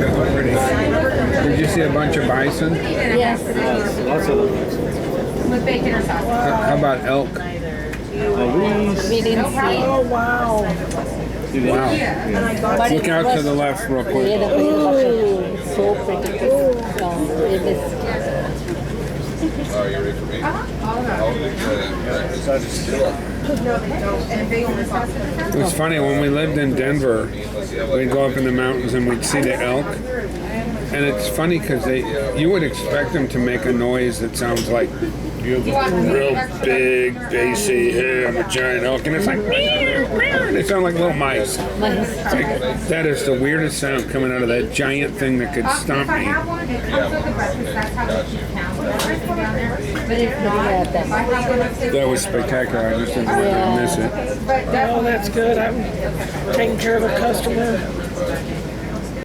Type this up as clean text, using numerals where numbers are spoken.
That's pretty. Did you see a bunch of bison? Yes. Lots of them. With bacon or sauce. How about elk? We didn't see it. Oh, wow. Wow. But Look it out was, to the left real yeah, quick. the big bucket. It's so pretty. So it is. Oh, you ready for me? It's funny, when we lived in Denver, we'd go up in the mountains and we'd see the elk. And it's funny because you would expect them to make a noise that sounds like you have a real big, bassy, hey, I'm a giant elk. And it's like, meow, meow. They sound like little mice. It's like, that is the weirdest sound coming out of that giant thing that could stomp If I me. have one, it comes with the breakfast. That's how much you count. Down there. But it's not like that. If I have one of That was spectacular. I just didn't want to miss it. But Oh, that's good. I'm taking care of a customer.